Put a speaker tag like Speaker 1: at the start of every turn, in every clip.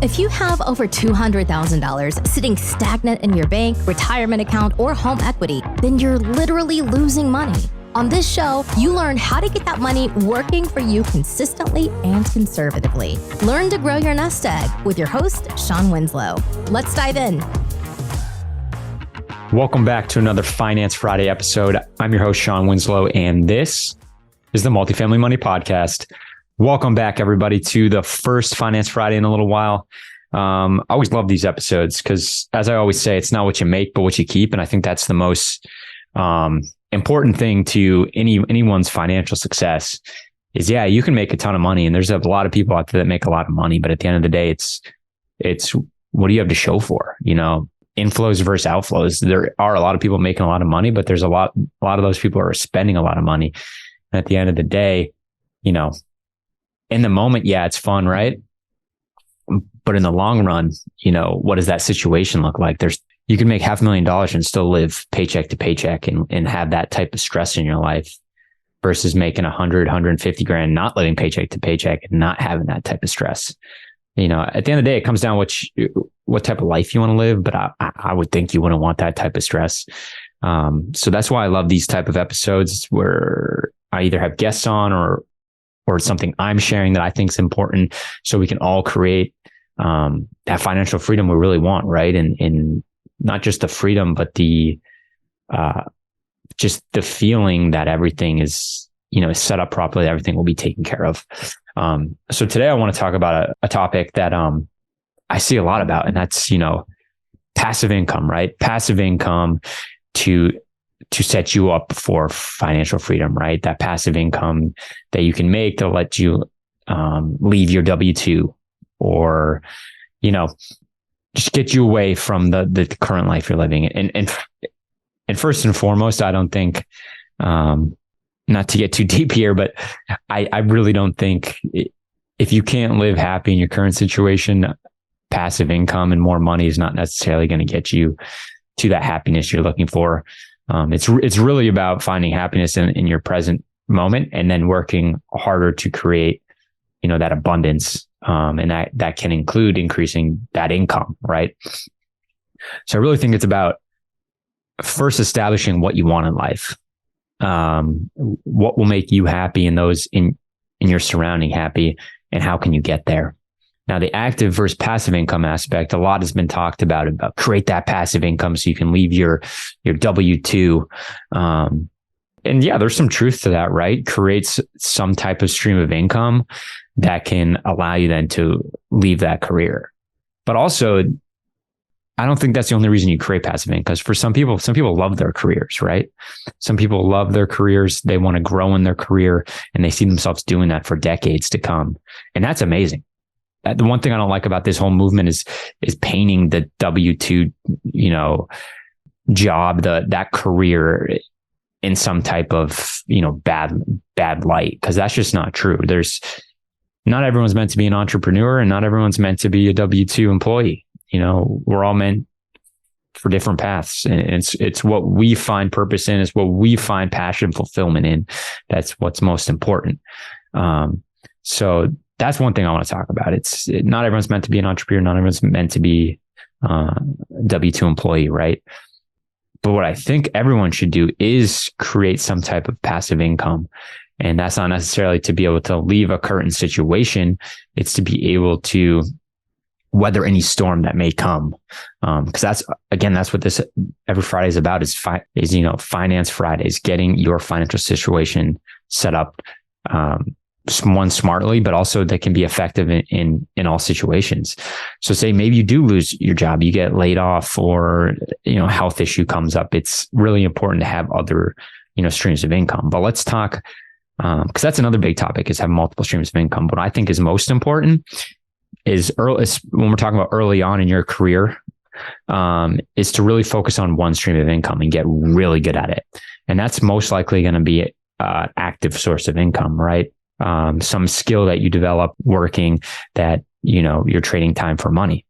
Speaker 1: If you have over $200,000 sitting stagnant in your bank, retirement account, or home equity, then you're literally losing money. On this show, you learn how to get that money working for you consistently and conservatively. Learn to grow your nest egg with your host, Shawn Winslow. Let's dive in.
Speaker 2: Welcome back to another Finance Friday episode. I'm your host, Shawn Winslow, and this is the Multifamily Money Podcast. Welcome back, everybody, to the first Finance Friday in a little while. I always love these episodes because, as I always say, it's not what you make, but what you keep. And I think that's the most important thing to anyone's financial success is, yeah, you can make a ton of money. And there's a lot of people out there that make a lot of money. But at the end of the day, it's what do you have to show for? You know, inflows versus outflows. There are a lot of people making a lot of money, but there's a lot of those people are spending a lot of money. And at the end of the day, you know, in the moment, yeah, it's fun, right? But in the long run, you know, what does that situation look like? You can make $500,000 and still live paycheck to paycheck and have that type of stress in your life versus making 150 grand, not living paycheck to paycheck and not having that type of stress. You know, at the end of the day, it comes down what type of life you want to live, but I would think you wouldn't want that type of stress. So that's why I love these type of episodes where I either have guests on or something I'm sharing that I think is important so we can all create that financial freedom we really want, right? And not just the freedom, but the just the feeling that everything is, you know, set up properly, everything will be taken care of. So today I want to talk about a topic that I see a lot about, and that's, you know, passive income, right? Passive income to set you up for financial freedom, right? That passive income that you can make to let you leave your W-2 or, you know, just get you away from the current life you're living. And first and foremost, I don't think, not to get too deep here, but I really don't think if you can't live happy in your current situation, passive income and more money is not necessarily going to get you to that happiness you're looking for. It's really about finding happiness in your present moment and then working harder to create, you know, that abundance. And that can include increasing that income, right? So I really think it's about first establishing what you want in life. What will make you happy and those in your surrounding happy, and how can you get there? Now, the active versus passive income aspect, a lot has been talked about create that passive income so you can leave your W-2. And yeah, there's some truth to that, right? Creates some type of stream of income that can allow you then to leave that career. But also, I don't think that's the only reason you create passive income. Because for some people love their careers, right? Some people love their careers. They want to grow in their career and they see themselves doing that for decades to come. And that's amazing. The one thing I don't like about this whole movement is painting the W-2, you know, job, that career in some type of, you know, bad light, because that's just not true. Not everyone's meant to be an entrepreneur and not everyone's meant to be a W-2 employee. You know, we're all meant for different paths, and it's what we find purpose in, it's what we find passion, fulfillment in. That's what's most important. So that's one thing I want to talk about. Not everyone's meant to be an entrepreneur. Not everyone's meant to be a W-2 employee, right? But what I think everyone should do is create some type of passive income. And that's not necessarily to be able to leave a current situation. It's to be able to weather any storm that may come. Because that's what this every Friday is about is you know, Finance Fridays, getting your financial situation set up, one smartly, but also that can be effective in all situations. So say maybe you do lose your job, you get laid off, or, you know, health issue comes up. It's really important to have other, you know, streams of income. But let's talk, because that's another big topic, is having multiple streams of income. What I think is most important is when we're talking about early on in your career, is to really focus on one stream of income and get really good at it. And that's most likely going to be an active source of income, right? Some skill that you develop working that, you know, you're trading time for money.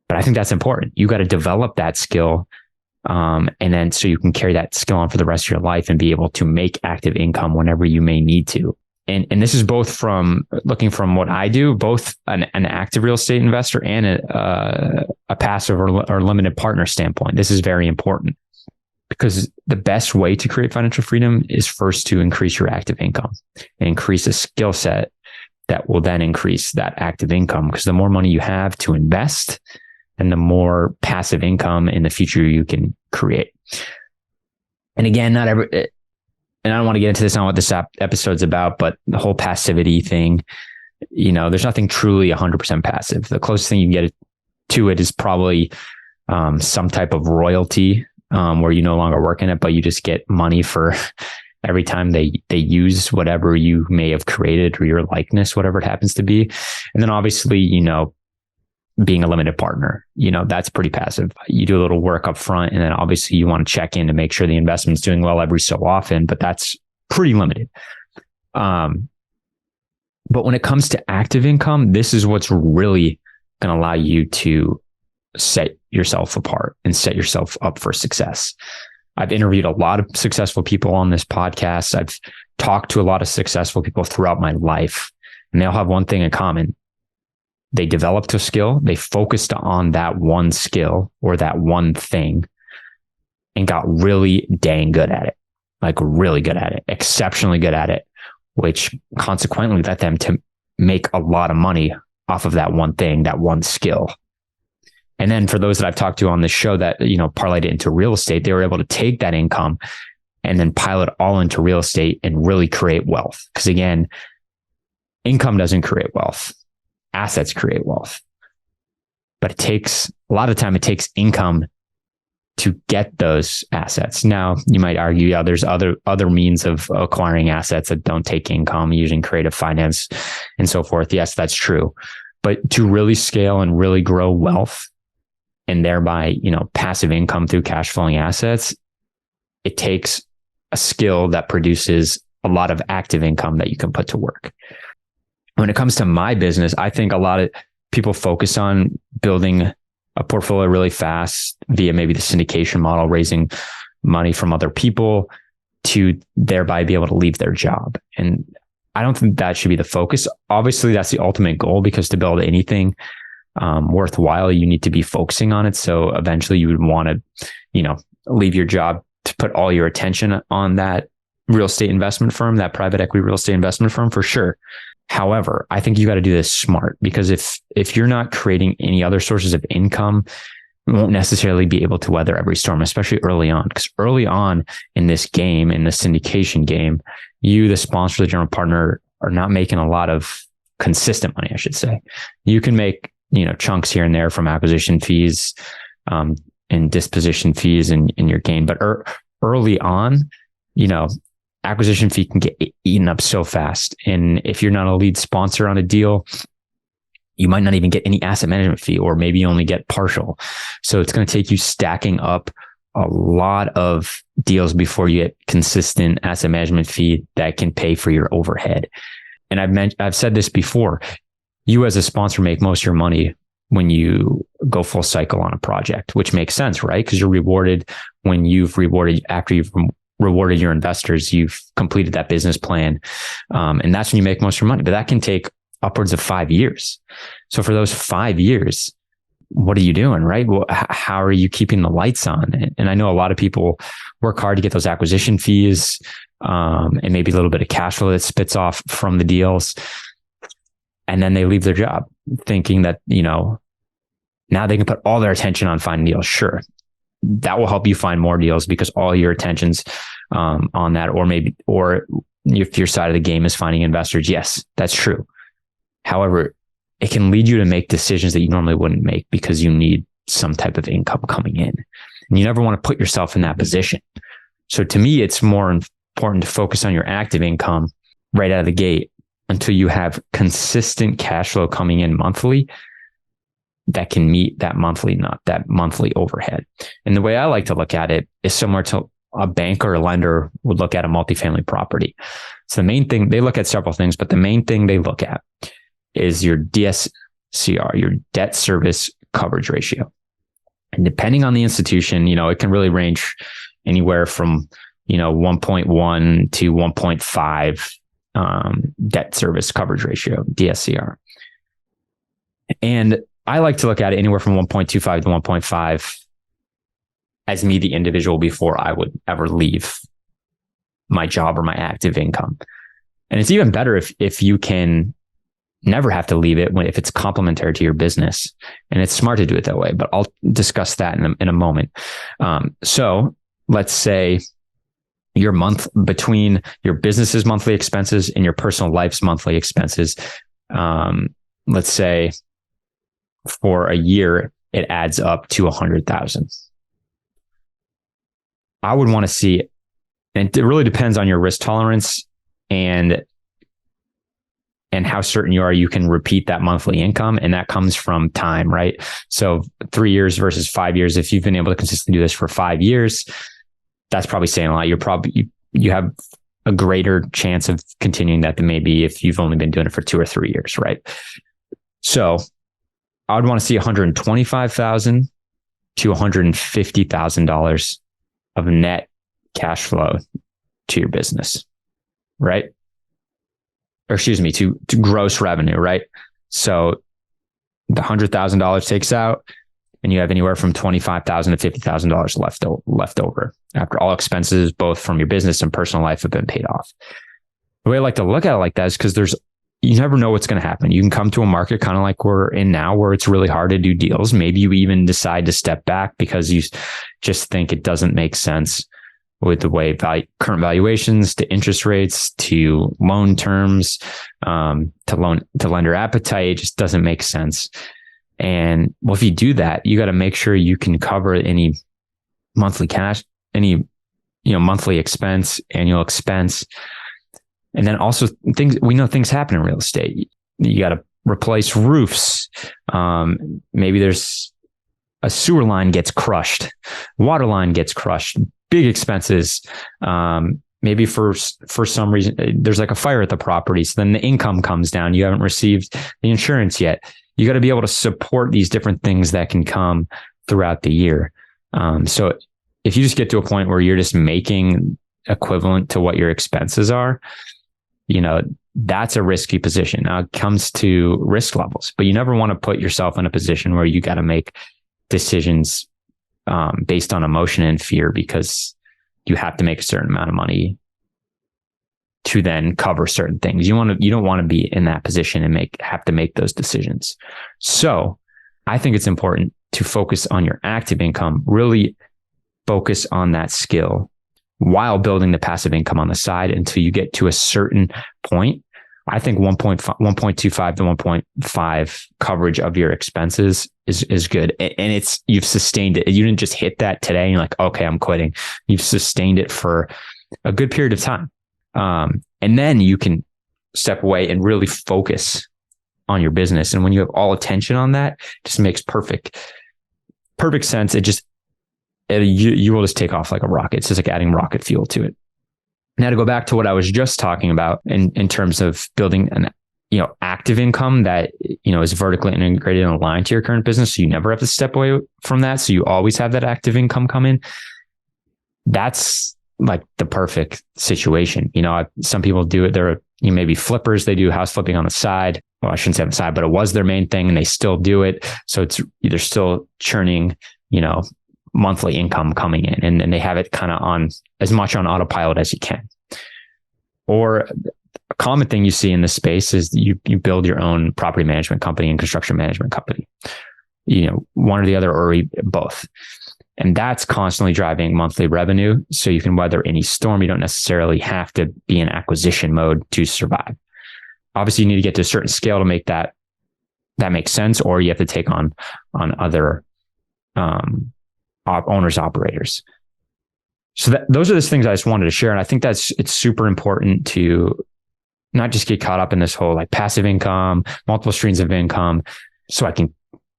Speaker 2: But I think that's important. You got to develop that skill. And then so you can carry that skill on for the rest of your life and be able to make active income whenever you may need to. And this is both from looking from what I do, both an active real estate investor and a passive or limited partner standpoint. This is very important because the best way to create financial freedom is first to increase your active income and increase a skill set that will then increase that active income. Because the more money you have to invest and the more passive income in the future you can create. And again, and I don't want to get into this on what this episode's about, but the whole passivity thing, there's nothing truly 100% passive. The closest thing you can get to it is probably some type of royalty where you no longer work in it, but you just get money for every time they use whatever you may have created or your likeness, whatever it happens to be. And then obviously, being a limited partner, that's pretty passive. You do a little work up front, and then obviously you want to check in to make sure the investment's doing well every so often, but that's pretty limited. But when it comes to active income, this is what's really going to allow you to set yourself apart and set yourself up for success. I've interviewed a lot of successful people on this podcast. I've talked to a lot of successful people throughout my life, and they all have one thing in common. They developed a skill, they focused on that one skill or that one thing and got really dang good at it, like really good at it, exceptionally good at it, which consequently led them to make a lot of money off of that one thing, that one skill. And then for those that I've talked to on this show that, parlayed it into real estate, they were able to take that income and then pile it all into real estate and really create wealth. Because again, income doesn't create wealth. Assets create wealth. But a lot of time it takes income to get those assets. Now, you might argue, yeah, there's other means of acquiring assets that don't take income using creative finance and so forth. Yes, that's true. But to really scale and really grow wealth and thereby, passive income through cash flowing assets, it takes a skill that produces a lot of active income that you can put to work. When it comes to my business, I think a lot of people focus on building a portfolio really fast via maybe the syndication model, raising money from other people to thereby be able to leave their job. And I don't think that should be the focus. Obviously, that's the ultimate goal, because to build anything worthwhile, you need to be focusing on it. So eventually you would want to, leave your job to put all your attention on that real estate investment firm, that private equity real estate investment firm, for sure. However, I think you got to do this smart, because if you're not creating any other sources of income, you won't necessarily be able to weather every storm, especially early on. Because early on in this game, in the syndication game, you, the sponsor, the general partner, are not making a lot of consistent money, I should say. You can make, chunks here and there from acquisition fees and disposition fees in your gain. But early on, acquisition fee can get eaten up so fast. And if you're not a lead sponsor on a deal, you might not even get any asset management fee, or maybe you only get partial. So it's going to take you stacking up a lot of deals before you get consistent asset management fee that can pay for your overhead. And I've said this before, you as a sponsor make most of your money when you go full cycle on a project, which makes sense, right? Because you're rewarded after you've rewarded your investors, you've completed that business plan. And that's when you make most of your money, but that can take upwards of 5 years. So for those 5 years, what are you doing, right? Well, how are you keeping the lights on? And I know a lot of people work hard to get those acquisition fees, and maybe a little bit of cash flow that spits off from the deals. And then they leave their job thinking that, now they can put all their attention on finding deals. Sure, that will help you find more deals because all your attention's on that, or if your side of the game is finding investors. Yes, that's true. However, it can lead you to make decisions that you normally wouldn't make because you need some type of income coming in, and you never want to put yourself in that position. So to me, it's more important to focus on your active income right out of the gate until you have consistent cash flow coming in monthly that can meet that monthly overhead. And the way I like to look at it is similar to a bank or a lender would look at a multifamily property. So the main thing, they look at several things, but the main thing they look at is your DSCR, your debt service coverage ratio. And depending on the institution, it can really range anywhere from, 1.1 to 1.5 debt service coverage ratio, DSCR. And I like to look at it anywhere from 1.25 to 1.5 as me, the individual, before I would ever leave my job or my active income. And it's even better if you can never have to leave it if it's complementary to your business. And it's smart to do it that way, but I'll discuss that in a moment. So let's say your month between your business's monthly expenses and your personal life's monthly expenses. Let's say for a year, it adds up to 100,000. I would want to see, and it really depends on your risk tolerance and how certain you are you can repeat that monthly income. And that comes from time, right? So 3 years versus 5 years. If you've been able to consistently do this for 5 years, that's probably saying a lot. You have a greater chance of continuing that than maybe if you've only been doing it for 2 or 3 years, right? So I would want to see $125,000 to $150,000 of net cash flow to your business, right? Or excuse me, to gross revenue, right? So the $100,000 takes out, and you have anywhere from $25,000 to $50,000 left over after all expenses, both from your business and personal life, have been paid off. The way I like to look at it like that is because you never know what's going to happen. You can come to a market kind of like we're in now, where it's really hard to do deals. Maybe you even decide to step back because you just think it doesn't make sense with the way current valuations, to interest rates, to loan terms, to lender appetite. It just doesn't make sense. And well, if you do that, you got to make sure you can cover any monthly cash, any monthly expense, annual expense. And then also things happen in real estate. You got to replace roofs. Maybe there's a sewer line gets crushed, water line gets crushed, big expenses. Maybe for some reason, there's like a fire at the property. So then the income comes down. You haven't received the insurance yet. You got to be able to support these different things that can come throughout the year. So if you just get to a point where you're just making equivalent to what your expenses are, that's a risky position. Now it comes to risk levels, but you never want to put yourself in a position where you got to make decisions based on emotion and fear, because you have to make a certain amount of money to then cover certain things. You don't want to be in that position and have to make those decisions. So I think it's important to focus on your active income, really focus on that skill while building the passive income on the side until you get to a certain point. I think 1.25 to 1.5 coverage of your expenses is good. And you've sustained it. You didn't just hit that today and you're like, okay, I'm quitting. You've sustained it for a good period of time. And then you can step away and really focus on your business. And when you have all attention on that, it just makes perfect sense. You will just take off like a rocket. It's just like adding rocket fuel to it. Now to go back to what I was just talking about in terms of building an active income that is vertically integrated and aligned to your current business, so you never have to step away from that. So you always have that active income come in. That's like the perfect situation. Some people do it. They're maybe flippers. They do house flipping on the side. Well, I shouldn't say on the side, but it was their main thing, and they still do it. So they're still churning, monthly income coming in, and they have it kind of on as much on autopilot as you can. Or a common thing you see in this space is you build your own property management company and construction management company, one or the other, or both. And that's constantly driving monthly revenue. So you can weather any storm. You don't necessarily have to be in acquisition mode to survive. Obviously you need to get to a certain scale to make that make sense, or you have to take on other, owners, operators. So those are the things I just wanted to share. And I think it's super important to not just get caught up in this whole like passive income, multiple streams of income, so I can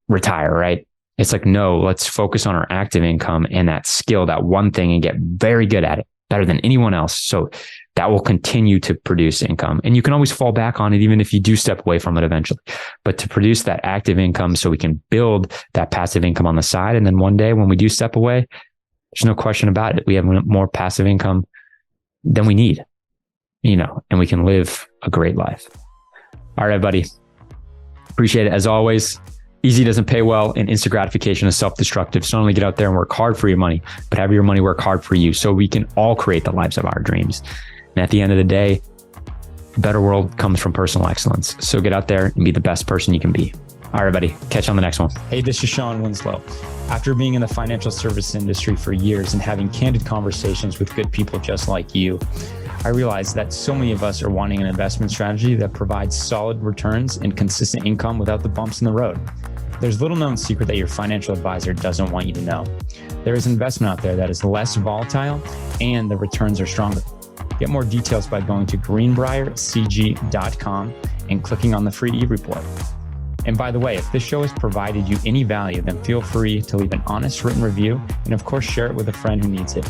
Speaker 2: retire, right? It's like, no, let's focus on our active income and that skill, that one thing, and get very good at it, better than anyone else. So that will continue to produce income. And you can always fall back on it, even if you do step away from it eventually. But to produce that active income so we can build that passive income on the side. And then one day when we do step away, there's no question about it, we have more passive income than we need. and we can live a great life. All right, buddy. Appreciate it as always. Easy doesn't pay well, and instant gratification is self-destructive. So not only get out there and work hard for your money, but have your money work hard for you so we can all create the lives of our dreams. And at the end of the day, a better world comes from personal excellence. So get out there and be the best person you can be. All right, everybody. Catch you on the next one. Hey, this is Shawn Winslow. After being in the financial service industry for years and having candid conversations with good people just like you, I realized that so many of us are wanting an investment strategy that provides solid returns and consistent income without the bumps in the road. There's little known secret that your financial advisor doesn't want you to know. There is an investment out there that is less volatile and the returns are stronger. Get more details by going to greenbriercg.com and clicking on the free e-report. And by the way, if this show has provided you any value, then feel free to leave an honest written review and of course share it with a friend who needs it.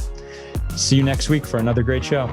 Speaker 2: See you next week for another great show.